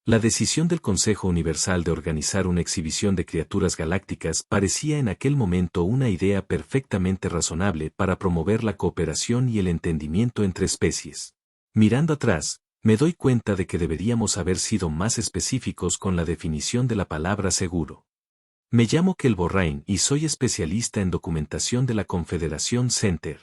La decisión del Consejo Universal de organizar una exhibición de criaturas galácticas parecía en aquel momento una idea perfectamente razonable para promover la cooperación y el entendimiento entre especies. Mirando atrás, me doy cuenta de que deberíamos haber sido más específicos con la definición de la palabra seguro. Me llamo Kel Borrain y soy especialista en documentación de la Confederación Center.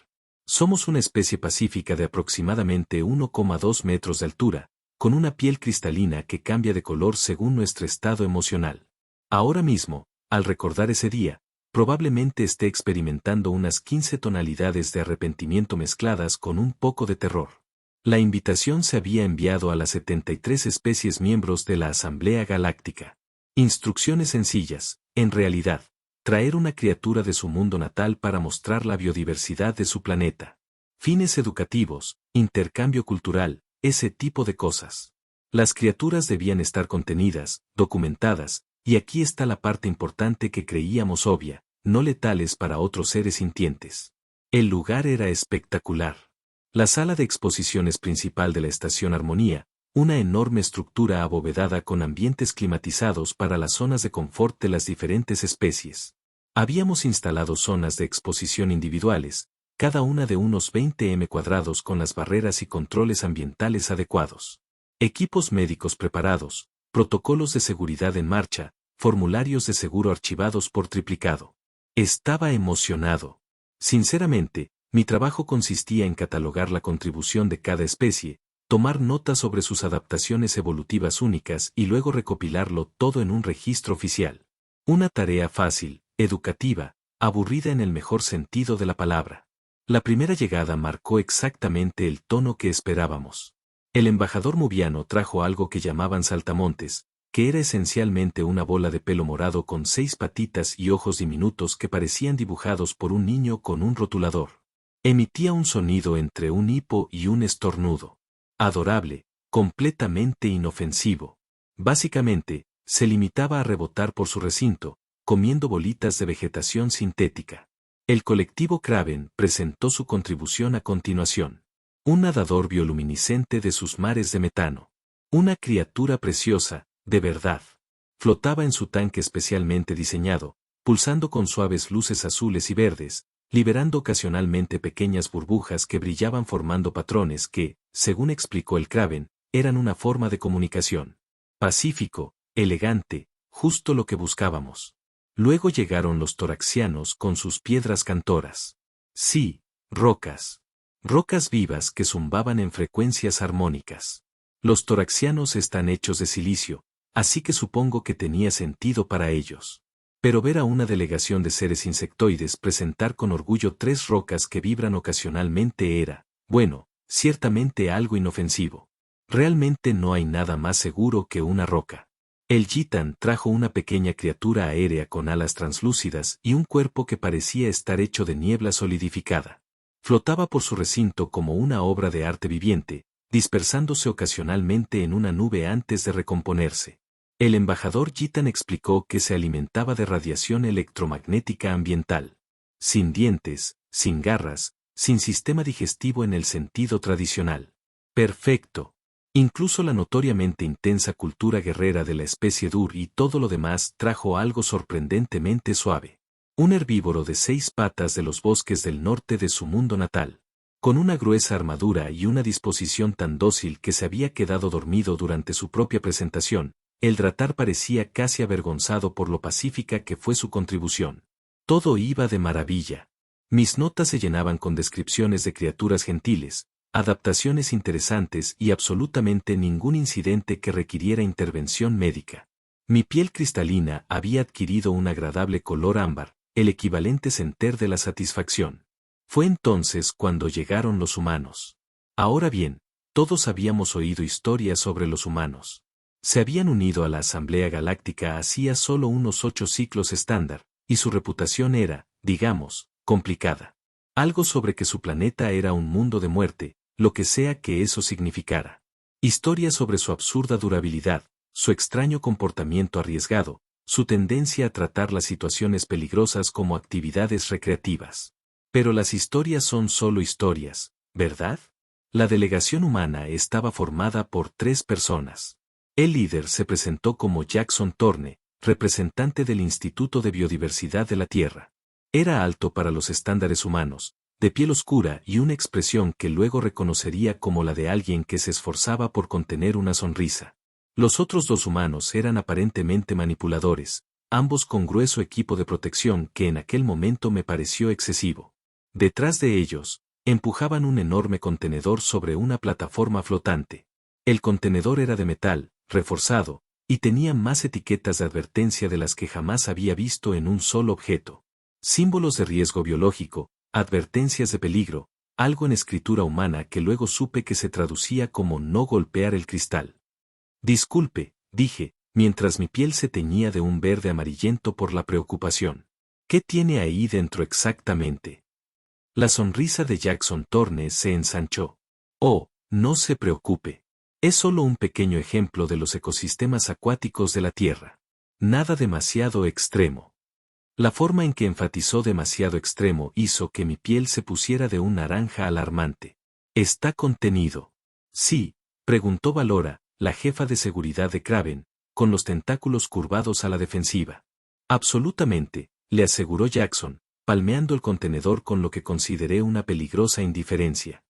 Somos una especie pacífica de aproximadamente 1,2 metros de altura, con una piel cristalina que cambia de color según nuestro estado emocional. Ahora mismo, al recordar ese día, probablemente esté experimentando unas 15 tonalidades de arrepentimiento mezcladas con un poco de terror. La invitación se había enviado a las 73 especies miembros de la Asamblea Galáctica. Instrucciones sencillas, en realidad, traer una criatura de su mundo natal para mostrar la biodiversidad de su planeta. Fines educativos, intercambio cultural, ese tipo de cosas. Las criaturas debían estar contenidas, documentadas, y aquí está la parte importante que creíamos obvia, no letales para otros seres sintientes. El lugar era espectacular. La sala de exposiciones principal de la Estación Armonía, una enorme estructura abovedada con ambientes climatizados para las zonas de confort de las diferentes especies. Habíamos instalado zonas de exposición individuales, cada una de unos 20 m cuadrados con las barreras y controles ambientales adecuados. Equipos médicos preparados, protocolos de seguridad en marcha, formularios de seguro archivados por triplicado. Estaba emocionado. Sinceramente, mi trabajo consistía en catalogar la contribución de cada especie, tomar notas sobre sus adaptaciones evolutivas únicas y luego recopilarlo todo en un registro oficial. Una tarea fácil, educativa, aburrida en el mejor sentido de la palabra. La primera llegada marcó exactamente el tono que esperábamos. El embajador Mubiano trajo algo que llamaban saltamontes, que era esencialmente una bola de pelo morado con 6 patitas y ojos diminutos que parecían dibujados por un niño con un rotulador. Emitía un sonido entre un hipo y un estornudo. Adorable, completamente inofensivo. Básicamente, se limitaba a rebotar por su recinto, comiendo bolitas de vegetación sintética. El colectivo Kraven presentó su contribución a continuación. Un nadador bioluminiscente de sus mares de metano. Una criatura preciosa, de verdad. Flotaba en su tanque especialmente diseñado, pulsando con suaves luces azules y verdes, liberando ocasionalmente pequeñas burbujas que brillaban formando patrones que, según explicó el Kraven, eran una forma de comunicación. Pacífico, elegante, justo lo que buscábamos. Luego llegaron los toraxianos con sus piedras cantoras. Sí, rocas. Rocas vivas que zumbaban en frecuencias armónicas. Los toraxianos están hechos de silicio, así que supongo que tenía sentido para ellos. Pero ver a una delegación de seres insectoides presentar con orgullo 3 rocas que vibran ocasionalmente era, bueno, ciertamente algo inofensivo. Realmente no hay nada más seguro que una roca. El Gitan trajo una pequeña criatura aérea con alas translúcidas y un cuerpo que parecía estar hecho de niebla solidificada. Flotaba por su recinto como una obra de arte viviente, dispersándose ocasionalmente en una nube antes de recomponerse. El embajador Gitan explicó que se alimentaba de radiación electromagnética ambiental. Sin dientes, sin garras, sin sistema digestivo en el sentido tradicional. Perfecto. Incluso la notoriamente intensa cultura guerrera de la especie Dur y todo lo demás trajo algo sorprendentemente suave. Un herbívoro de 6 patas de los bosques del norte de su mundo natal. Con una gruesa armadura y una disposición tan dócil que se había quedado dormido durante su propia presentación, el Dratar parecía casi avergonzado por lo pacífica que fue su contribución. Todo iba de maravilla. Mis notas se llenaban con descripciones de criaturas gentiles, adaptaciones interesantes y absolutamente ningún incidente que requiriera intervención médica. Mi piel cristalina había adquirido un agradable color ámbar, el equivalente center de la satisfacción. Fue entonces cuando llegaron los humanos. Ahora bien, todos habíamos oído historias sobre los humanos. Se habían unido a la Asamblea Galáctica hacía solo unos 8 ciclos estándar, y su reputación era, digamos, complicada. Algo sobre que su planeta era un mundo de muerte, lo que sea que eso significara. Historias sobre su absurda durabilidad, su extraño comportamiento arriesgado, su tendencia a tratar las situaciones peligrosas como actividades recreativas. Pero las historias son solo historias, ¿verdad? La delegación humana estaba formada por 3 personas. El líder se presentó como Jackson Thorne, representante del Instituto de Biodiversidad de la Tierra. Era alto para los estándares humanos, de piel oscura y una expresión que luego reconocería como la de alguien que se esforzaba por contener una sonrisa. Los otros dos humanos eran aparentemente manipuladores, ambos con grueso equipo de protección que en aquel momento me pareció excesivo. Detrás de ellos, empujaban un enorme contenedor sobre una plataforma flotante. El contenedor era de metal, reforzado, y tenía más etiquetas de advertencia de las que jamás había visto en un solo objeto. Símbolos de riesgo biológico, advertencias de peligro, algo en escritura humana que luego supe que se traducía como no golpear el cristal. Disculpe, dije, mientras mi piel se teñía de un verde amarillento por la preocupación. ¿Qué tiene ahí dentro exactamente? La sonrisa de Jackson Thorne se ensanchó. Oh, no se preocupe. Es solo un pequeño ejemplo de los ecosistemas acuáticos de la Tierra. Nada demasiado extremo. La forma en que enfatizó demasiado extremo hizo que mi piel se pusiera de un naranja alarmante. ¿Está contenido? Sí, preguntó Valora, la jefa de seguridad de Kraven, con los tentáculos curvados a la defensiva. Absolutamente, le aseguró Jackson, palmeando el contenedor con lo que consideré una peligrosa indiferencia.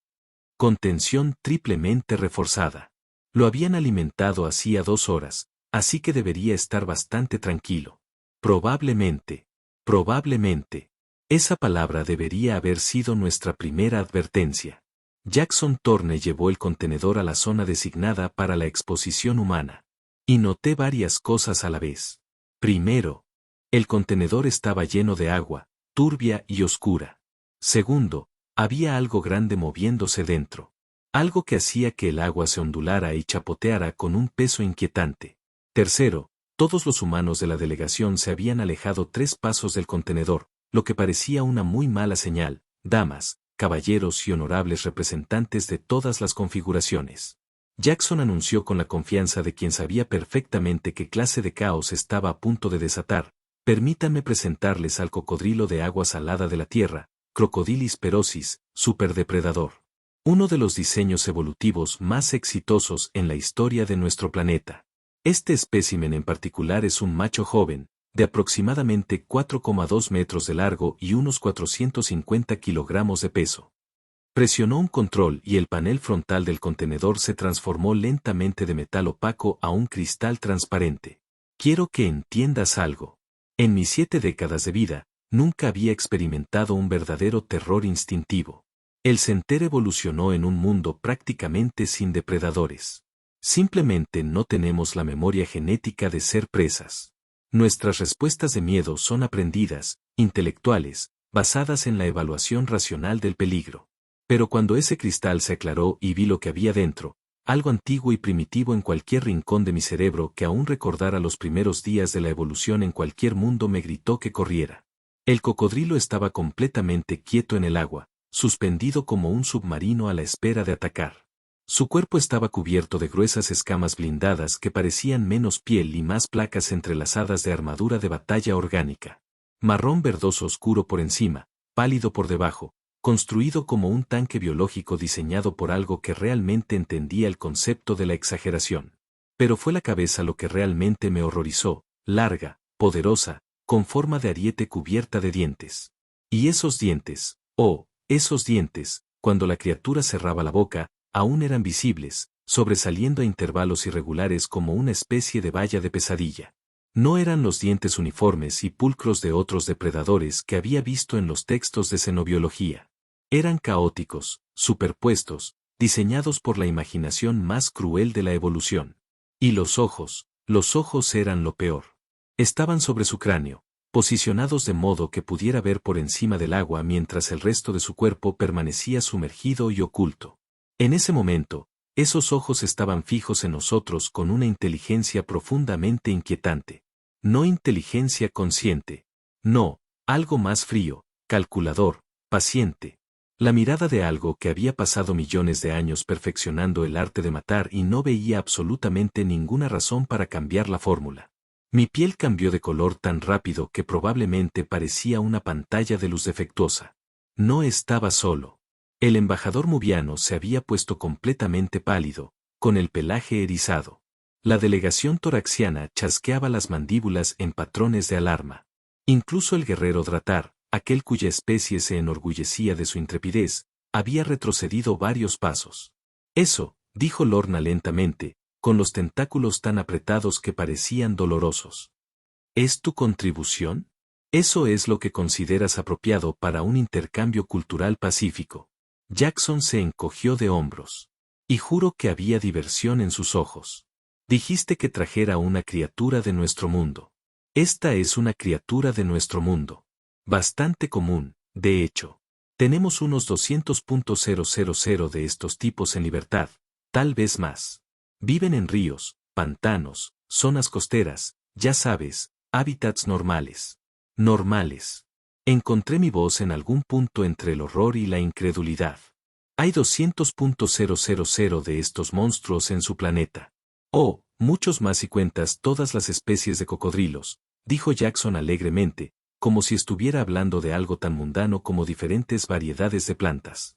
Contención triplemente reforzada. Lo habían alimentado hacía 2 horas, así que debería estar bastante tranquilo. Probablemente. Esa palabra debería haber sido nuestra primera advertencia. Jackson Thorne llevó el contenedor a la zona designada para la exposición humana. Y noté varias cosas a la vez. Primero, el contenedor estaba lleno de agua, turbia y oscura. Segundo, había algo grande moviéndose dentro. Algo que hacía que el agua se ondulara y chapoteara con un peso inquietante. Tercero, todos los humanos de la delegación se habían alejado 3 pasos del contenedor, lo que parecía una muy mala señal. Damas, caballeros y honorables representantes de todas las configuraciones. Jackson anunció con la confianza de quien sabía perfectamente qué clase de caos estaba a punto de desatar. Permítanme presentarles al cocodrilo de agua salada de la Tierra, Crocodylus ferocis, superdepredador. Uno de los diseños evolutivos más exitosos en la historia de nuestro planeta. Este espécimen en particular es un macho joven, de aproximadamente 4,2 metros de largo y unos 450 kilogramos de peso. Presionó un control y el panel frontal del contenedor se transformó lentamente de metal opaco a un cristal transparente. Quiero que entiendas algo. En mis 7 décadas de vida, nunca había experimentado un verdadero terror instintivo. El Center evolucionó en un mundo prácticamente sin depredadores. Simplemente no tenemos la memoria genética de ser presas. Nuestras respuestas de miedo son aprendidas, intelectuales, basadas en la evaluación racional del peligro. Pero cuando ese cristal se aclaró y vi lo que había dentro, algo antiguo y primitivo en cualquier rincón de mi cerebro que aún recordara los primeros días de la evolución en cualquier mundo me gritó que corriera. El cocodrilo estaba completamente quieto en el agua, suspendido como un submarino a la espera de atacar. Su cuerpo estaba cubierto de gruesas escamas blindadas que parecían menos piel y más placas entrelazadas de armadura de batalla orgánica. Marrón verdoso oscuro por encima, pálido por debajo, construido como un tanque biológico diseñado por algo que realmente entendía el concepto de la exageración. Pero fue la cabeza lo que realmente me horrorizó, larga, poderosa, con forma de ariete cubierta de dientes. Y esos dientes, esos dientes, cuando la criatura cerraba la boca, aún eran visibles, sobresaliendo a intervalos irregulares como una especie de valla de pesadilla. No eran los dientes uniformes y pulcros de otros depredadores que había visto en los textos de xenobiología. Eran caóticos, superpuestos, diseñados por la imaginación más cruel de la evolución. Y los ojos eran lo peor. Estaban sobre su cráneo, posicionados de modo que pudiera ver por encima del agua mientras el resto de su cuerpo permanecía sumergido y oculto. En ese momento, esos ojos estaban fijos en nosotros con una inteligencia profundamente inquietante. No inteligencia consciente. No, algo más frío, calculador, paciente. La mirada de algo que había pasado millones de años perfeccionando el arte de matar y no veía absolutamente ninguna razón para cambiar la fórmula. Mi piel cambió de color tan rápido que probablemente parecía una pantalla de luz defectuosa. No estaba solo. El embajador Mubiano se había puesto completamente pálido, con el pelaje erizado. La delegación toraxiana chasqueaba las mandíbulas en patrones de alarma. Incluso el guerrero Dratar, aquel cuya especie se enorgullecía de su intrepidez, había retrocedido varios pasos. Eso, dijo Lorna lentamente, con los tentáculos tan apretados que parecían dolorosos. ¿Es tu contribución? Eso es lo que consideras apropiado para un intercambio cultural pacífico. Jackson se encogió de hombros. Y juro que había diversión en sus ojos. Dijiste que trajera una criatura de nuestro mundo. Esta es una criatura de nuestro mundo. Bastante común, de hecho. Tenemos unos 200.000 de estos tipos en libertad, tal vez más. Viven en ríos, pantanos, zonas costeras, ya sabes, hábitats normales. Normales. Encontré mi voz en algún punto entre el horror y la incredulidad. Hay 200.000 de estos monstruos en su planeta. Oh, muchos más si cuentas todas las especies de cocodrilos, dijo Jackson alegremente, como si estuviera hablando de algo tan mundano como diferentes variedades de plantas.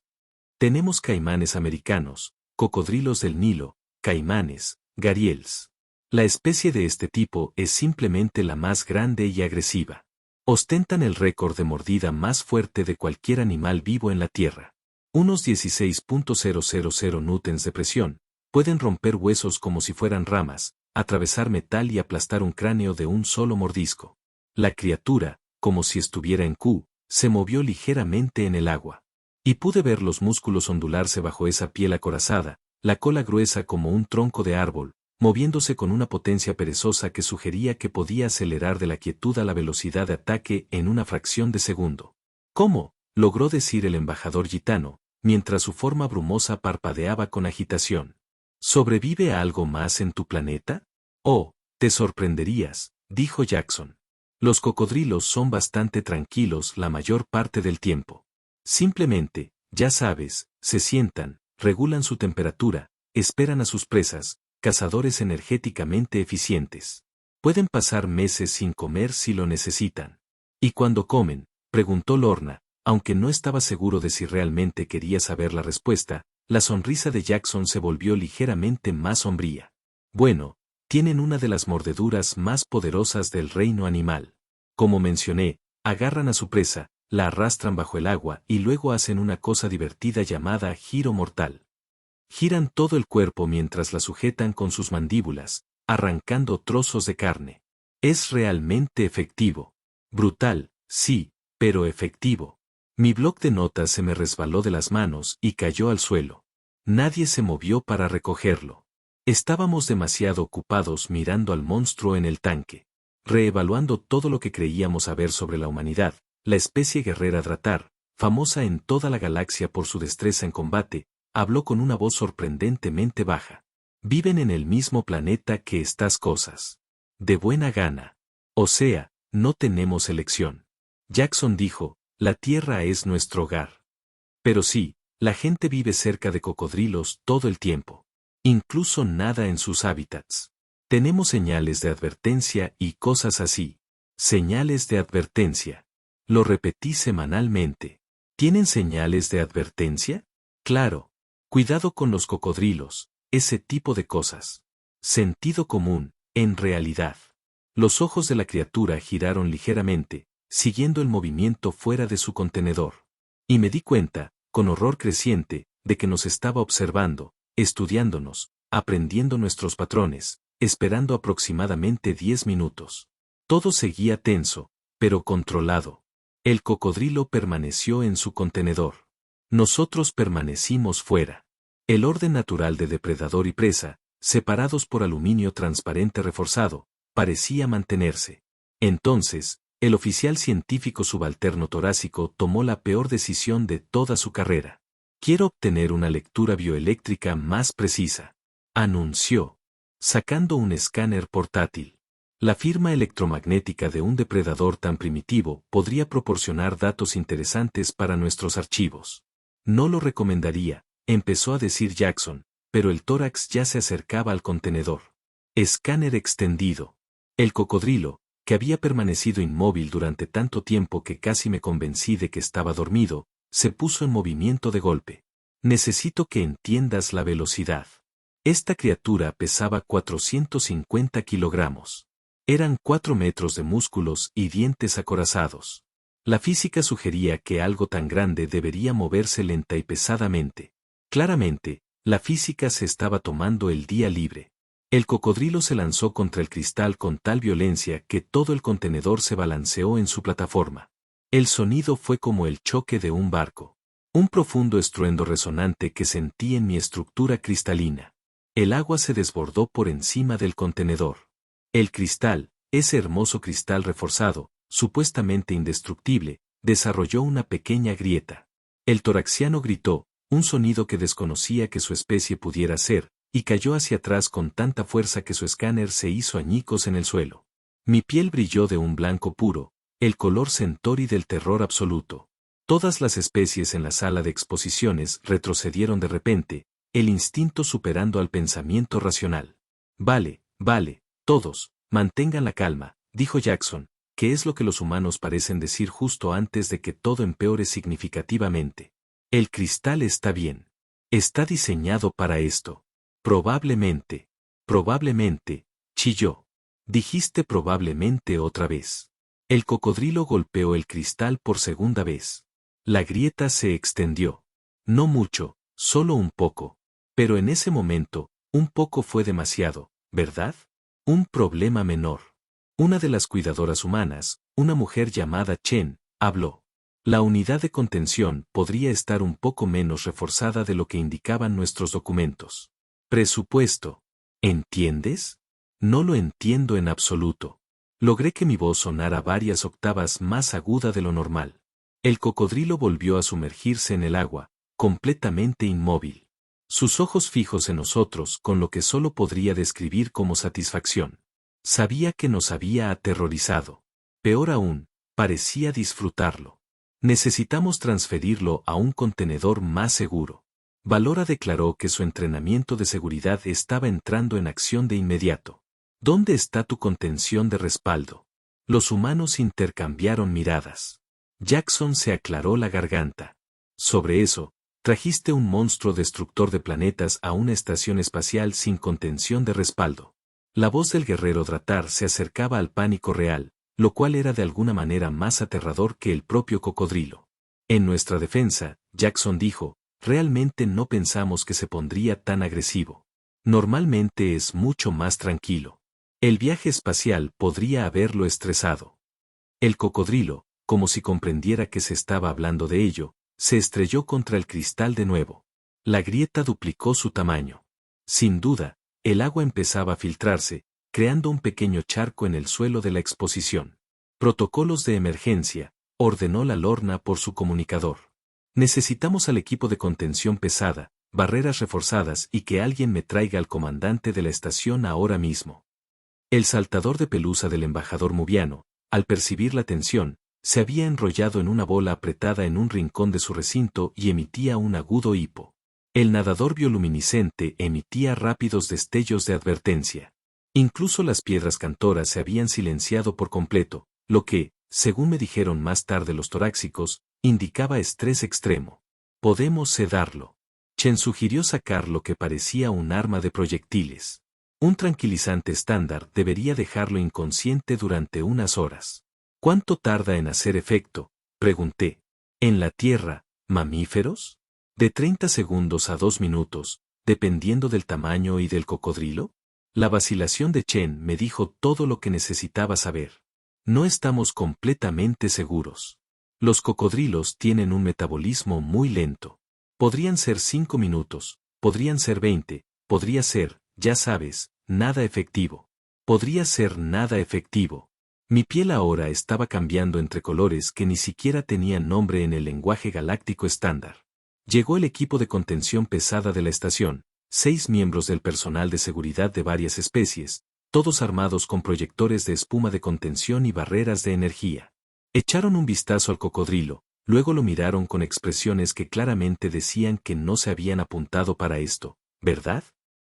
Tenemos caimanes americanos, cocodrilos del Nilo, caimanes, gharials. La especie de este tipo es simplemente la más grande y agresiva. Ostentan el récord de mordida más fuerte de cualquier animal vivo en la Tierra. Unos 16.000 newtons de presión, pueden romper huesos como si fueran ramas, atravesar metal y aplastar un cráneo de un solo mordisco. La criatura, como si estuviera en Q, se movió ligeramente en el agua. Y pude ver los músculos ondularse bajo esa piel acorazada, la cola gruesa como un tronco de árbol, moviéndose con una potencia perezosa que sugería que podía acelerar de la quietud a la velocidad de ataque en una fracción de segundo. ¿Cómo?, logró decir el embajador gitano, mientras su forma brumosa parpadeaba con agitación. ¿Sobrevive a algo más en tu planeta? Oh, te sorprenderías, dijo Jackson. Los cocodrilos son bastante tranquilos la mayor parte del tiempo. Simplemente, ya sabes, se sientan, regulan su temperatura, esperan a sus presas, cazadores energéticamente eficientes. Pueden pasar meses sin comer si lo necesitan. ¿Y cuando comen?, preguntó Lorna, aunque no estaba seguro de si realmente quería saber la respuesta, la sonrisa de Jackson se volvió ligeramente más sombría. Bueno, tienen una de las mordeduras más poderosas del reino animal. Como mencioné, agarran a su presa, la arrastran bajo el agua y luego hacen una cosa divertida llamada giro mortal. Giran todo el cuerpo mientras la sujetan con sus mandíbulas, arrancando trozos de carne. Es realmente efectivo. Brutal, sí, pero efectivo. Mi bloc de notas se me resbaló de las manos y cayó al suelo. Nadie se movió para recogerlo. Estábamos demasiado ocupados mirando al monstruo en el tanque, reevaluando todo lo que creíamos saber sobre la humanidad, la especie guerrera Dratar, famosa en toda la galaxia por su destreza en combate, habló con una voz sorprendentemente baja. Viven en el mismo planeta que estas cosas. De buena gana. O sea, no tenemos elección. Jackson dijo, la Tierra es nuestro hogar. Pero sí, la gente vive cerca de cocodrilos todo el tiempo. Incluso nada en sus hábitats. Tenemos señales de advertencia y cosas así. Señales de advertencia. Lo repetí semanalmente. ¿Tienen señales de advertencia? Claro. Cuidado con los cocodrilos, ese tipo de cosas. Sentido común, en realidad. Los ojos de la criatura giraron ligeramente, siguiendo el movimiento fuera de su contenedor. Y me di cuenta, con horror creciente, de que nos estaba observando, estudiándonos, aprendiendo nuestros patrones, esperando aproximadamente 10 minutos. Todo seguía tenso, pero controlado. El cocodrilo permaneció en su contenedor. Nosotros permanecimos fuera. El orden natural de depredador y presa, separados por aluminio transparente reforzado, parecía mantenerse. Entonces, el oficial científico subalterno torácico tomó la peor decisión de toda su carrera. Quiero obtener una lectura bioeléctrica más precisa, anunció, sacando un escáner portátil. La firma electromagnética de un depredador tan primitivo podría proporcionar datos interesantes para nuestros archivos. No lo recomendaría, empezó a decir Jackson, pero el tórax ya se acercaba al contenedor. Escáner extendido. El cocodrilo, que había permanecido inmóvil durante tanto tiempo que casi me convencí de que estaba dormido, se puso en movimiento de golpe. Necesito que entiendas la velocidad. Esta criatura pesaba 450 kilogramos. Eran 4 metros de músculos y dientes acorazados. La física sugería que algo tan grande debería moverse lenta y pesadamente. Claramente, la física se estaba tomando el día libre. El cocodrilo se lanzó contra el cristal con tal violencia que todo el contenedor se balanceó en su plataforma. El sonido fue como el choque de un barco. Un profundo estruendo resonante que sentí en mi estructura cristalina. El agua se desbordó por encima del contenedor. El cristal, ese hermoso cristal reforzado, supuestamente indestructible, desarrolló una pequeña grieta. El toraxiano gritó, un sonido que desconocía que su especie pudiera hacer, y cayó hacia atrás con tanta fuerza que su escáner se hizo añicos en el suelo. Mi piel brilló de un blanco puro, el color centauri del terror absoluto. Todas las especies en la sala de exposiciones retrocedieron de repente, el instinto superando al pensamiento racional. Vale, todos, mantengan la calma, dijo Jackson, que es lo que los humanos parecen decir justo antes de que todo empeore significativamente. El cristal está bien. Está diseñado para esto. Probablemente, chilló. Dijiste probablemente otra vez. El cocodrilo golpeó el cristal por segunda vez. La grieta se extendió. No mucho, solo un poco. Pero en ese momento, un poco fue demasiado, ¿verdad? Un problema menor. Una de las cuidadoras humanas, una mujer llamada Chen, habló. La unidad de contención podría estar un poco menos reforzada de lo que indicaban nuestros documentos. Presupuesto. ¿Entiendes? No lo entiendo en absoluto. Logré que mi voz sonara varias octavas más aguda de lo normal. El cocodrilo volvió a sumergirse en el agua, completamente inmóvil. Sus ojos fijos en nosotros con lo que solo podría describir como satisfacción. Sabía que nos había aterrorizado. Peor aún, parecía disfrutarlo. Necesitamos transferirlo a un contenedor más seguro. Valora declaró que su entrenamiento de seguridad estaba entrando en acción de inmediato. ¿Dónde está tu contención de respaldo? Los humanos intercambiaron miradas. Jackson se aclaró la garganta. Sobre eso, trajiste un monstruo destructor de planetas a una estación espacial sin contención de respaldo. La voz del guerrero Dratar se acercaba al pánico real, lo cual era de alguna manera más aterrador que el propio cocodrilo. En nuestra defensa, Jackson dijo, realmente no pensamos que se pondría tan agresivo. Normalmente es mucho más tranquilo. El viaje espacial podría haberlo estresado. El cocodrilo, como si comprendiera que se estaba hablando de ello, se estrelló contra el cristal de nuevo. La grieta duplicó su tamaño. Sin duda, el agua empezaba a filtrarse, creando un pequeño charco en el suelo de la exposición. Protocolos de emergencia, ordenó la Lorna por su comunicador. Necesitamos al equipo de contención pesada, barreras reforzadas y que alguien me traiga al comandante de la estación ahora mismo. El saltador de pelusa del embajador Mubiano, al percibir la tensión, se había enrollado en una bola apretada en un rincón de su recinto y emitía un agudo hipo. El nadador bioluminiscente emitía rápidos destellos de advertencia. Incluso las piedras cantoras se habían silenciado por completo, lo que, según me dijeron más tarde los torácicos, indicaba estrés extremo. Podemos sedarlo. Chen sugirió sacar lo que parecía un arma de proyectiles. Un tranquilizante estándar debería dejarlo inconsciente durante unas horas. ¿Cuánto tarda en hacer efecto?, pregunté. ¿En la Tierra, mamíferos? ¿De 30 segundos a 2 minutos, dependiendo del tamaño y del cocodrilo? La vacilación de Chen me dijo todo lo que necesitaba saber. No estamos completamente seguros. Los cocodrilos tienen un metabolismo muy lento. Podrían ser 5 minutos, podrían ser 20, podría ser, ya sabes, nada efectivo. Podría ser nada efectivo. Mi piel ahora estaba cambiando entre colores que ni siquiera tenían nombre en el lenguaje galáctico estándar. Llegó el equipo de contención pesada de la estación, 6 miembros del personal de seguridad de varias especies, todos armados con proyectores de espuma de contención y barreras de energía. Echaron un vistazo al cocodrilo, luego lo miraron con expresiones que claramente decían que no se habían apuntado para esto, ¿verdad?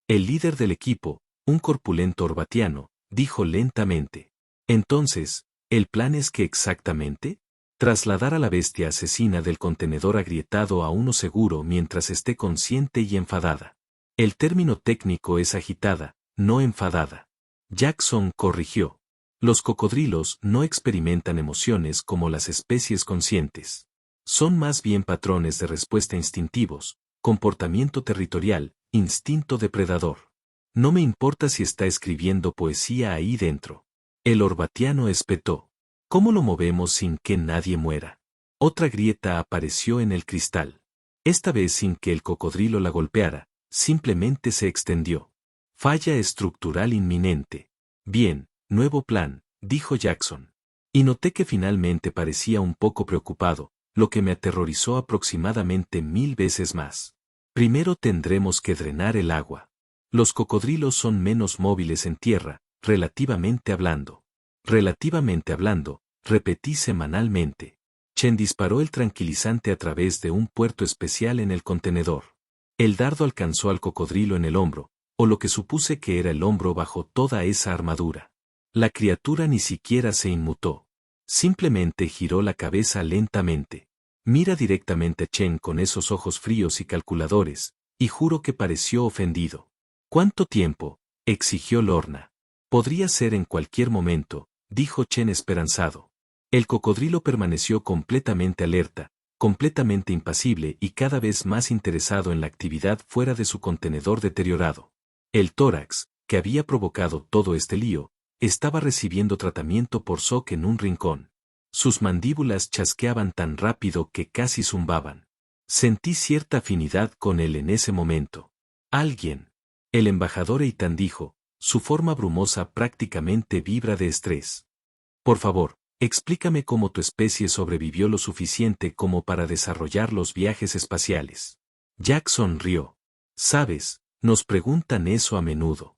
El líder del equipo, un corpulento orbatiano, dijo lentamente. Entonces, ¿el plan es que exactamente? Trasladar a la bestia asesina del contenedor agrietado a uno seguro mientras esté consciente y enfadada. El término técnico es agitada, no enfadada. Jackson corrigió. Los cocodrilos no experimentan emociones como las especies conscientes. Son más bien patrones de respuesta instintivos, comportamiento territorial, instinto depredador. No me importa si está escribiendo poesía ahí dentro. El orbatiano espetó. ¿Cómo lo movemos sin que nadie muera? Otra grieta apareció en el cristal. Esta vez sin que el cocodrilo la golpeara, simplemente se extendió. Falla estructural inminente. Bien, nuevo plan, dijo Jackson. Y noté que finalmente parecía un poco preocupado, lo que me aterrorizó aproximadamente 1000 veces más. Primero tendremos que drenar el agua. Los cocodrilos son menos móviles en tierra, relativamente hablando. Relativamente hablando, repetí semanalmente. Chen disparó el tranquilizante a través de un puerto especial en el contenedor. El dardo alcanzó al cocodrilo en el hombro, o lo que supuse que era el hombro bajo toda esa armadura. La criatura ni siquiera se inmutó. Simplemente giró la cabeza lentamente. Mira directamente a Chen con esos ojos fríos y calculadores, y juro que pareció ofendido. ¿Cuánto tiempo?, exigió Lorna. Podría ser en cualquier momento, dijo Chen esperanzado. El cocodrilo permaneció completamente alerta, completamente impasible y cada vez más interesado en la actividad fuera de su contenedor deteriorado. El tórax, que había provocado todo este lío, estaba recibiendo tratamiento por shock en un rincón. Sus mandíbulas chasqueaban tan rápido que casi zumbaban. Sentí cierta afinidad con él en ese momento. Alguien. El embajador Eitan dijo, su forma brumosa prácticamente vibra de estrés. Por favor, explícame cómo tu especie sobrevivió lo suficiente como para desarrollar los viajes espaciales. Jack sonrió. ¿Sabes? Nos preguntan eso a menudo.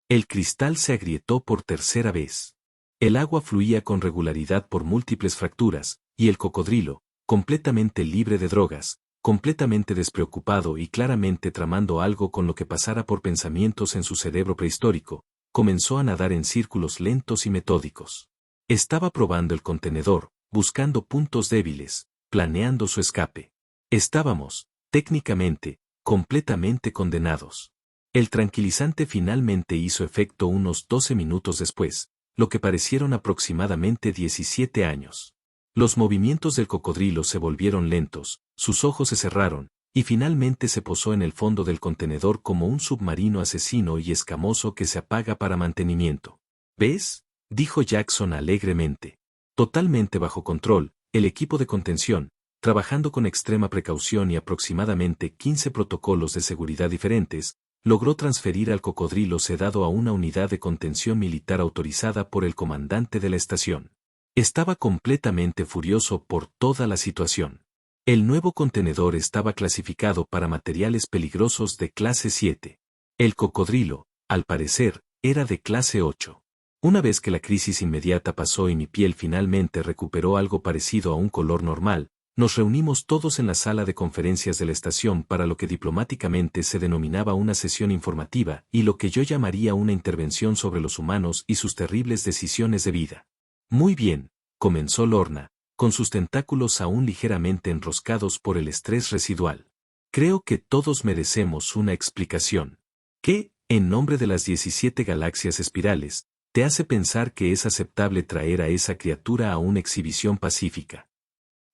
El cristal se agrietó por tercera vez. El agua fluía con regularidad por múltiples fracturas, y el cocodrilo, completamente libre de drogas, completamente despreocupado y claramente tramando algo con lo que pasara por pensamientos en su cerebro prehistórico, comenzó a nadar en círculos lentos y metódicos. Estaba probando el contenedor, buscando puntos débiles, planeando su escape. Estábamos, técnicamente, completamente condenados. El tranquilizante finalmente hizo efecto unos 12 minutos después, lo que parecieron aproximadamente 17 años. Los movimientos del cocodrilo se volvieron lentos, sus ojos se cerraron, y finalmente se posó en el fondo del contenedor como un submarino asesino y escamoso que se apaga para mantenimiento. ¿Ves?, dijo Jackson alegremente. Totalmente bajo control, el equipo de contención, trabajando con extrema precaución y aproximadamente 15 protocolos de seguridad diferentes, logró transferir al cocodrilo sedado a una unidad de contención militar autorizada por el comandante de la estación. Estaba completamente furioso por toda la situación. El nuevo contenedor estaba clasificado para materiales peligrosos de clase 7. El cocodrilo, al parecer, era de clase 8. Una vez que la crisis inmediata pasó y mi piel finalmente recuperó algo parecido a un color normal, nos reunimos todos en la sala de conferencias de la estación para lo que diplomáticamente se denominaba una sesión informativa y lo que yo llamaría una intervención sobre los humanos y sus terribles decisiones de vida. Muy bien, comenzó Lorna, con sus tentáculos aún ligeramente enroscados por el estrés residual. Creo que todos merecemos una explicación. ¿Qué, en nombre de las 17 galaxias espirales, te hace pensar que es aceptable traer a esa criatura a una exhibición pacífica?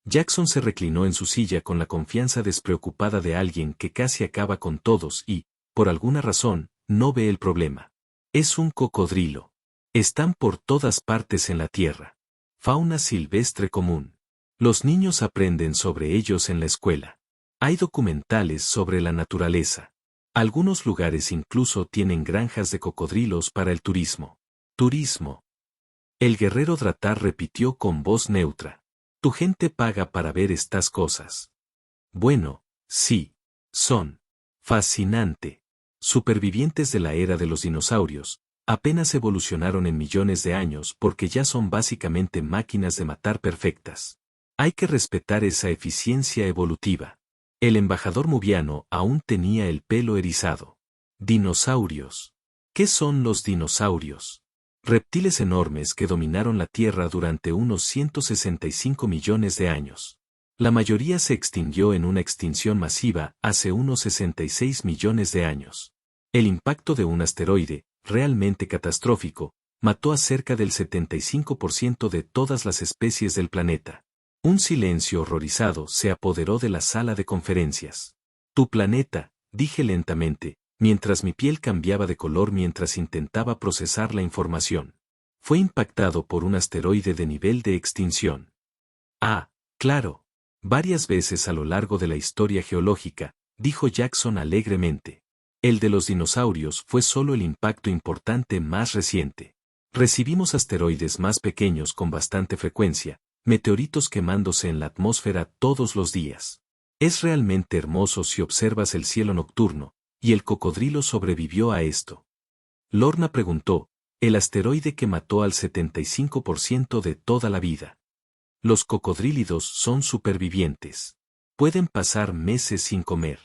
Jackson se reclinó en su silla con la confianza despreocupada de alguien que casi acaba con todos y, por alguna razón, no ve el problema. Es un cocodrilo. Están por todas partes en la Tierra. Fauna silvestre común. Los niños aprenden sobre ellos en la escuela. Hay documentales sobre la naturaleza. Algunos lugares incluso tienen granjas de cocodrilos para el turismo. Turismo. El guerrero Dratar repitió con voz neutra. Tu gente paga para ver estas cosas. Bueno, sí. Son. Fascinante. Supervivientes de la era de los dinosaurios, apenas evolucionaron en millones de años porque ya son básicamente máquinas de matar perfectas. Hay que respetar esa eficiencia evolutiva. El embajador Mubiano aún tenía el pelo erizado. Dinosaurios. ¿Qué son los dinosaurios? Reptiles enormes que dominaron la Tierra durante unos 165 millones de años. La mayoría se extinguió en una extinción masiva hace unos 66 millones de años. El impacto de un asteroide, realmente catastrófico, mató a cerca del 75% de todas las especies del planeta. Un silencio horrorizado se apoderó de la sala de conferencias. Tu planeta, dije lentamente, mientras mi piel cambiaba de color mientras intentaba procesar la información. Fue impactado por un asteroide de nivel de extinción. Ah, claro. Varias veces a lo largo de la historia geológica, dijo Jackson alegremente. El de los dinosaurios fue solo el impacto importante más reciente. Recibimos asteroides más pequeños con bastante frecuencia, meteoritos quemándose en la atmósfera todos los días. Es realmente hermoso si observas el cielo nocturno, y el cocodrilo sobrevivió a esto. Lorna preguntó, el asteroide que mató al 75% de toda la vida. Los cocodrílidos son supervivientes. Pueden pasar meses sin comer.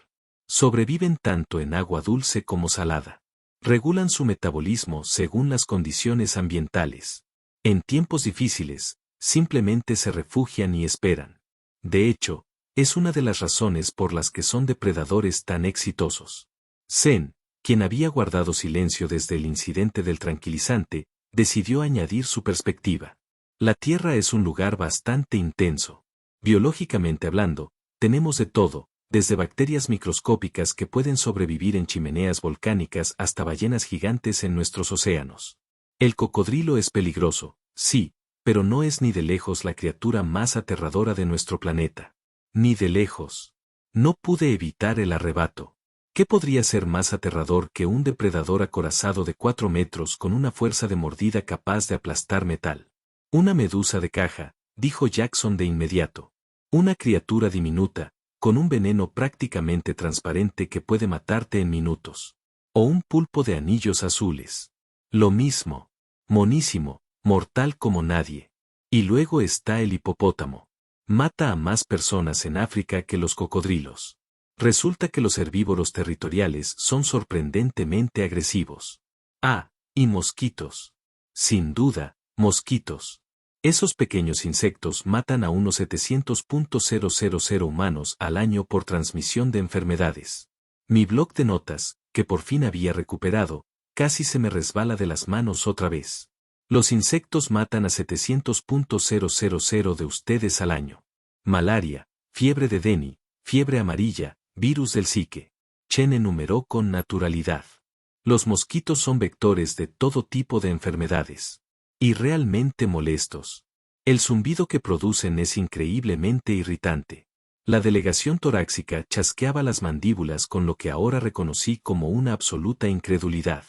Sobreviven tanto en agua dulce como salada. Regulan su metabolismo según las condiciones ambientales. En tiempos difíciles, simplemente se refugian y esperan. De hecho, es una de las razones por las que son depredadores tan exitosos. Zen, quien había guardado silencio desde el incidente del tranquilizante, decidió añadir su perspectiva. La Tierra es un lugar bastante intenso. Biológicamente hablando, tenemos de todo, desde bacterias microscópicas que pueden sobrevivir en chimeneas volcánicas hasta ballenas gigantes en nuestros océanos. El cocodrilo es peligroso, sí, pero no es ni de lejos la criatura más aterradora de nuestro planeta. Ni de lejos. No pude evitar el arrebato. ¿Qué podría ser más aterrador que un depredador acorazado de 4 metros con una fuerza de mordida capaz de aplastar metal? Una medusa de caja, dijo Jackson de inmediato. Una criatura diminuta, con un veneno prácticamente transparente que puede matarte en minutos. O un pulpo de anillos azules. Lo mismo. Monísimo, mortal como nadie. Y luego está el hipopótamo. Mata a más personas en África que los cocodrilos. Resulta que los herbívoros territoriales son sorprendentemente agresivos. Ah, y mosquitos. Sin duda, mosquitos. Esos pequeños insectos matan a unos 700.000 humanos al año por transmisión de enfermedades. Mi bloc de notas, que por fin había recuperado, casi se me resbala de las manos otra vez. Los insectos matan a 700.000 de ustedes al año. Malaria, fiebre de Denny, fiebre amarilla, virus del Zika. Chen enumeró con naturalidad. Los mosquitos son vectores de todo tipo de enfermedades. Y realmente molestos. El zumbido que producen es increíblemente irritante. La delegación torácica chasqueaba las mandíbulas con lo que ahora reconocí como una absoluta incredulidad.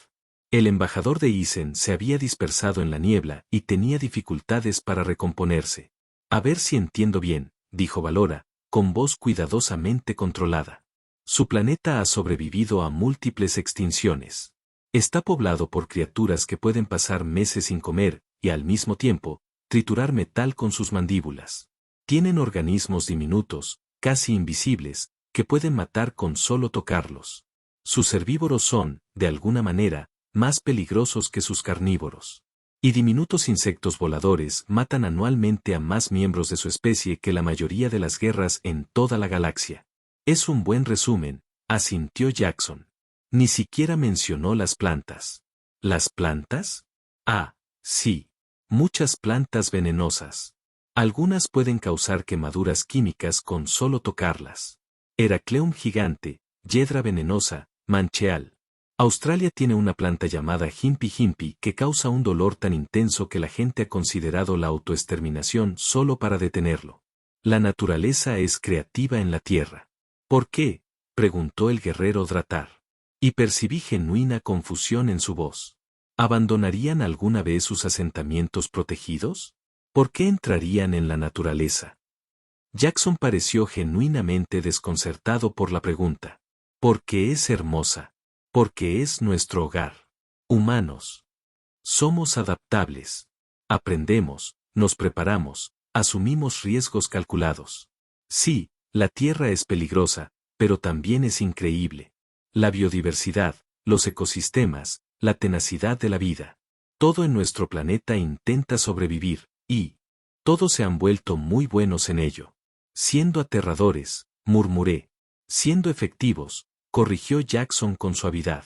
El embajador de Isen se había dispersado en la niebla y tenía dificultades para recomponerse. A ver si entiendo bien, dijo Valora, con voz cuidadosamente controlada. Su planeta ha sobrevivido a múltiples extinciones. Está poblado por criaturas que pueden pasar meses sin comer, y al mismo tiempo, triturar metal con sus mandíbulas. Tienen organismos diminutos, casi invisibles, que pueden matar con solo tocarlos. Sus herbívoros son, de alguna manera, más peligrosos que sus carnívoros. Y diminutos insectos voladores matan anualmente a más miembros de su especie que la mayoría de las guerras en toda la galaxia. Es un buen resumen, asintió Jackson. Ni siquiera mencionó las plantas. ¿Las plantas? Ah, sí. Muchas plantas venenosas. Algunas pueden causar quemaduras químicas con solo tocarlas. Heracleum gigante, hiedra venenosa, mancheal. Australia tiene una planta llamada Himpi Himpi que causa un dolor tan intenso que la gente ha considerado la autoexterminación solo para detenerlo. La naturaleza es creativa en la tierra. ¿Por qué?, preguntó el guerrero Dratar. Y percibí genuina confusión en su voz. ¿Abandonarían alguna vez sus asentamientos protegidos? ¿Por qué entrarían en la naturaleza? Jackson pareció genuinamente desconcertado por la pregunta. Porque es hermosa. Porque es nuestro hogar. Humanos. Somos adaptables. Aprendemos, nos preparamos, asumimos riesgos calculados. Sí, la Tierra es peligrosa, pero también es increíble. La biodiversidad, los ecosistemas, la tenacidad de la vida. Todo en nuestro planeta intenta sobrevivir, y todos se han vuelto muy buenos en ello. Siendo aterradores, murmuré. Siendo efectivos, corrigió Jackson con suavidad.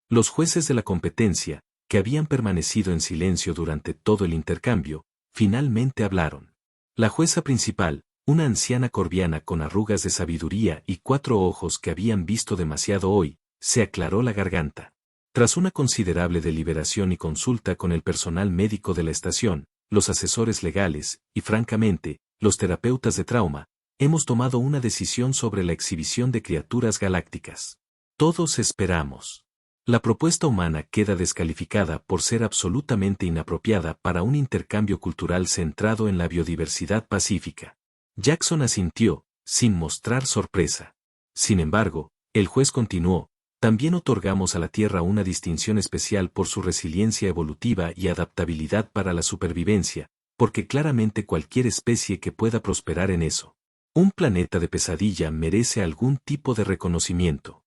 Los jueces de la competencia, que habían permanecido en silencio durante todo el intercambio, finalmente hablaron. La jueza principal, una anciana corviana con arrugas de sabiduría y 4 ojos que habían visto demasiado hoy, se aclaró la garganta. Tras una considerable deliberación y consulta con el personal médico de la estación, los asesores legales, y francamente, los terapeutas de trauma, hemos tomado una decisión sobre la exhibición de criaturas galácticas. Todos esperamos. La propuesta humana queda descalificada por ser absolutamente inapropiada para un intercambio cultural centrado en la biodiversidad pacífica. Jackson asintió, sin mostrar sorpresa. Sin embargo, el juez continuó, también otorgamos a la Tierra una distinción especial por su resiliencia evolutiva y adaptabilidad para la supervivencia, porque claramente cualquier especie que pueda prosperar en eso. Un planeta de pesadilla merece algún tipo de reconocimiento.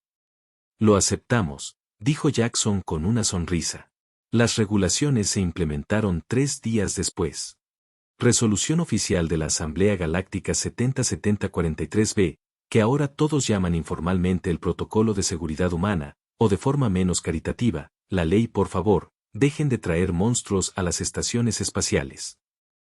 Lo aceptamos, dijo Jackson con una sonrisa. Las regulaciones se implementaron 3 días después. Resolución oficial de la Asamblea Galáctica 707043b, que ahora todos llaman informalmente el Protocolo de Seguridad Humana, o de forma menos caritativa, la ley por favor, dejen de traer monstruos a las estaciones espaciales.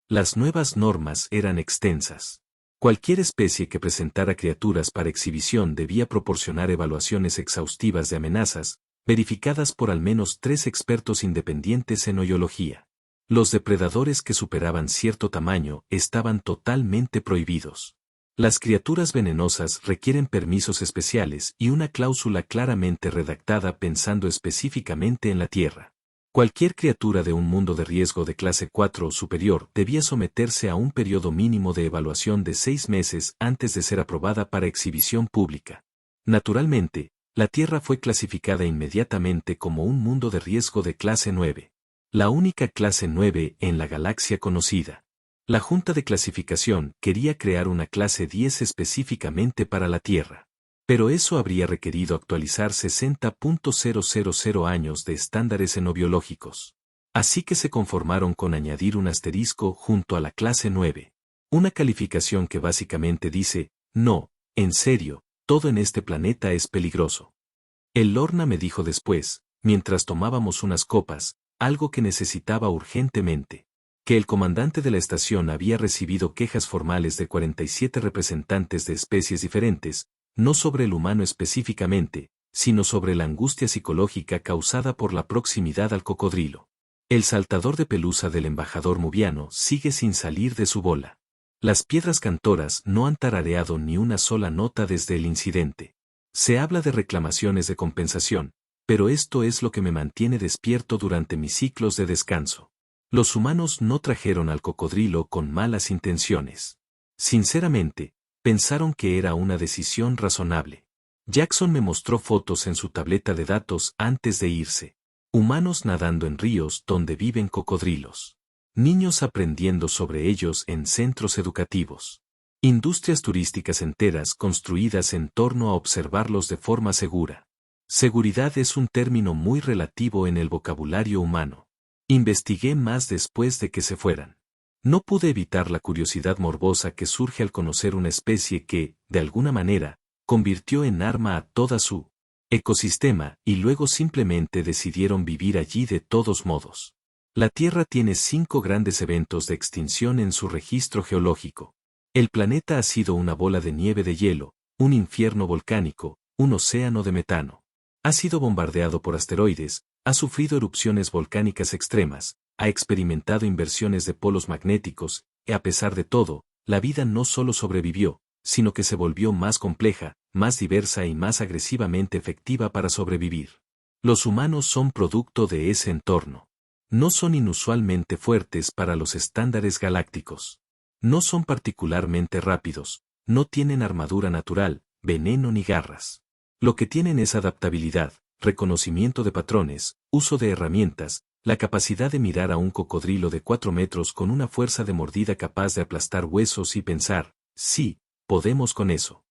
Las nuevas normas eran extensas. Cualquier especie que presentara criaturas para exhibición debía proporcionar evaluaciones exhaustivas de amenazas, verificadas por al menos 3 expertos independientes en hoyología. Los depredadores que superaban cierto tamaño estaban totalmente prohibidos. Las criaturas venenosas requieren permisos especiales y una cláusula claramente redactada pensando específicamente en la Tierra. Cualquier criatura de un mundo de riesgo de clase 4 o superior debía someterse a un periodo mínimo de evaluación de 6 meses antes de ser aprobada para exhibición pública. Naturalmente, la Tierra fue clasificada inmediatamente como un mundo de riesgo de clase 9. La única clase 9 en la galaxia conocida. La Junta de Clasificación quería crear una clase 10 específicamente para la Tierra. Pero eso habría requerido actualizar 60.000 años de estándares xenobiológicos. Así que se conformaron con añadir un asterisco junto a la clase 9. Una calificación que básicamente dice, no, en serio, todo en este planeta es peligroso. El Lorna me dijo después, mientras tomábamos unas copas, algo que necesitaba urgentemente. Que el comandante de la estación había recibido quejas formales de 47 representantes de especies diferentes, no sobre el humano específicamente, sino sobre la angustia psicológica causada por la proximidad al cocodrilo. El saltador de pelusa del embajador mubiano sigue sin salir de su bola. Las piedras cantoras no han tarareado ni una sola nota desde el incidente. Se habla de reclamaciones de compensación, pero esto es lo que me mantiene despierto durante mis ciclos de descanso. Los humanos no trajeron al cocodrilo con malas intenciones. Sinceramente, pensaron que era una decisión razonable. Jackson me mostró fotos en su tableta de datos antes de irse. Humanos nadando en ríos donde viven cocodrilos. Niños aprendiendo sobre ellos en centros educativos. Industrias turísticas enteras construidas en torno a observarlos de forma segura. Seguridad es un término muy relativo en el vocabulario humano. Investigué más después de que se fueran. No pude evitar la curiosidad morbosa que surge al conocer una especie que, de alguna manera, convirtió en arma a toda su ecosistema y luego simplemente decidieron vivir allí de todos modos. La Tierra tiene 5 grandes eventos de extinción en su registro geológico. El planeta ha sido una bola de nieve de hielo, un infierno volcánico, un océano de metano. Ha sido bombardeado por asteroides, ha sufrido erupciones volcánicas extremas, ha experimentado inversiones de polos magnéticos, y a pesar de todo, la vida no solo sobrevivió, sino que se volvió más compleja, más diversa y más agresivamente efectiva para sobrevivir. Los humanos son producto de ese entorno. No son inusualmente fuertes para los estándares galácticos. No son particularmente rápidos, no tienen armadura natural, veneno ni garras. Lo que tienen es adaptabilidad, reconocimiento de patrones, uso de herramientas, la capacidad de mirar a un cocodrilo de 4 metros con una fuerza de mordida capaz de aplastar huesos y pensar, sí, podemos con eso.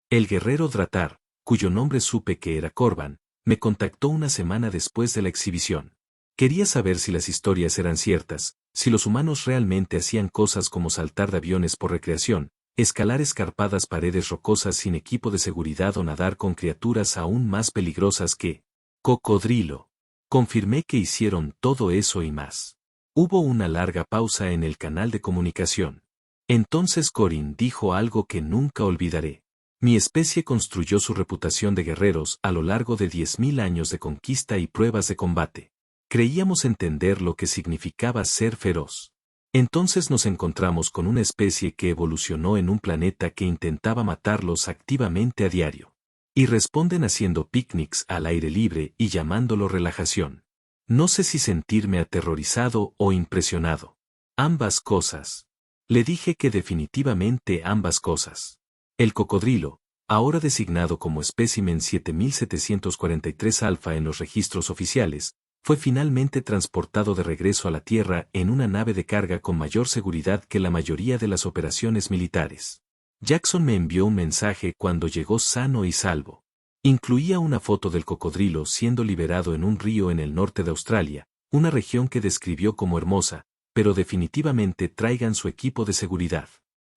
El guerrero Dratar, cuyo nombre supe que era Corban, me contactó una semana después de la exhibición. Quería saber si las historias eran ciertas, si los humanos realmente hacían cosas como saltar de aviones por recreación, escalar escarpadas paredes rocosas sin equipo de seguridad o nadar con criaturas aún más peligrosas que cocodrilo. Confirmé que hicieron todo eso y más. Hubo una larga pausa en el canal de comunicación. Entonces Corin dijo algo que nunca olvidaré. Mi especie construyó su reputación de guerreros a lo largo de 10.000 años de conquista y pruebas de combate. Creíamos entender lo que significaba ser feroz. Entonces nos encontramos con una especie que evolucionó en un planeta que intentaba matarlos activamente a diario. Y responden haciendo picnics al aire libre y llamándolo relajación. No sé si sentirme aterrorizado o impresionado. Ambas cosas. Le dije que definitivamente ambas cosas. El cocodrilo, ahora designado como espécimen 7743 alfa en los registros oficiales, fue finalmente transportado de regreso a la Tierra en una nave de carga con mayor seguridad que la mayoría de las operaciones militares. Jackson me envió un mensaje cuando llegó sano y salvo. Incluía una foto del cocodrilo siendo liberado en un río en el norte de Australia, una región que describió como hermosa, pero definitivamente traigan su equipo de seguridad.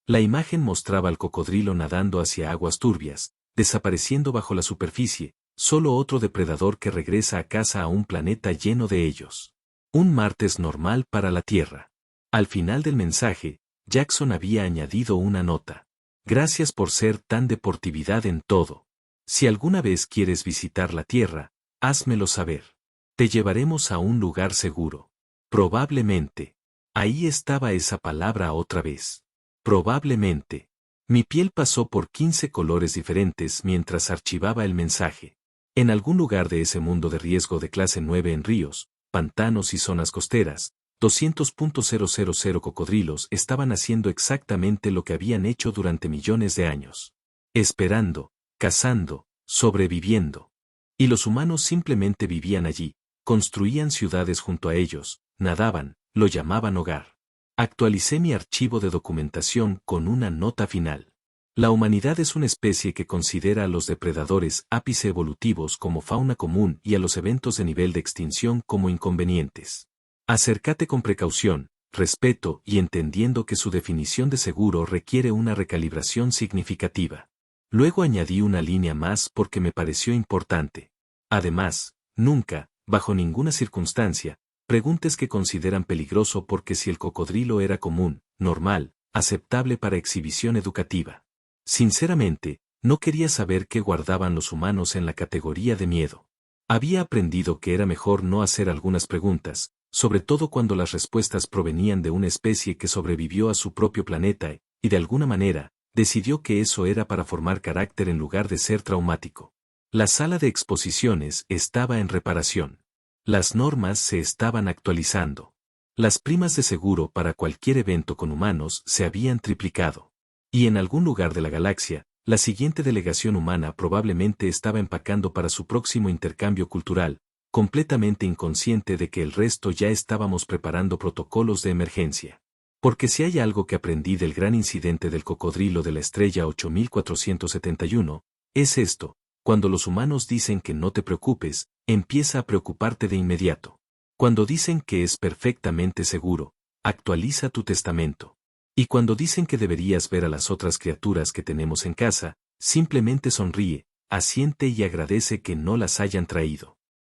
La imagen mostraba al cocodrilo nadando hacia aguas turbias, desapareciendo bajo la superficie, solo otro depredador que regresa a casa a un planeta lleno de ellos. Un martes normal para la Tierra. Al final del mensaje, Jackson había añadido una nota. Gracias por ser tan deportividad en todo. Si alguna vez quieres visitar la Tierra, házmelo saber. Te llevaremos a un lugar seguro. Probablemente. Ahí estaba esa palabra otra vez. Probablemente. Mi piel pasó por 15 colores diferentes mientras archivaba el mensaje. En algún lugar de ese mundo de riesgo de clase 9 en ríos, pantanos y zonas costeras, 200.000 cocodrilos estaban haciendo exactamente lo que habían hecho durante millones de años. Esperando, cazando, sobreviviendo. Y los humanos simplemente vivían allí, construían ciudades junto a ellos, nadaban, lo llamaban hogar. Actualicé mi archivo de documentación con una nota final. La humanidad es una especie que considera a los depredadores ápice evolutivos como fauna común y a los eventos de nivel de extinción como inconvenientes. Acércate con precaución, respeto y entendiendo que su definición de seguro requiere una recalibración significativa. Luego añadí una línea más porque me pareció importante. Además, nunca, bajo ninguna circunstancia, preguntes qué consideran peligroso porque si el cocodrilo era común, normal, aceptable para exhibición educativa. Sinceramente, no quería saber qué guardaban los humanos en la categoría de miedo. Había aprendido que era mejor no hacer algunas preguntas, sobre todo cuando las respuestas provenían de una especie que sobrevivió a su propio planeta y, de alguna manera, decidió que eso era para formar carácter en lugar de ser traumático. La sala de exposiciones estaba en reparación. Las normas se estaban actualizando. Las primas de seguro para cualquier evento con humanos se habían triplicado. Y en algún lugar de la galaxia, la siguiente delegación humana probablemente estaba empacando para su próximo intercambio cultural, completamente inconsciente de que el resto ya estábamos preparando protocolos de emergencia. Porque si hay algo que aprendí del gran incidente del cocodrilo de la estrella 8471, es esto: cuando los humanos dicen que no te preocupes, empieza a preocuparte de inmediato. Cuando dicen que es perfectamente seguro, actualiza tu testamento. Y cuando dicen que deberías ver a las otras criaturas que tenemos en casa, simplemente sonríe, asiente y agradece que no las hayan traído.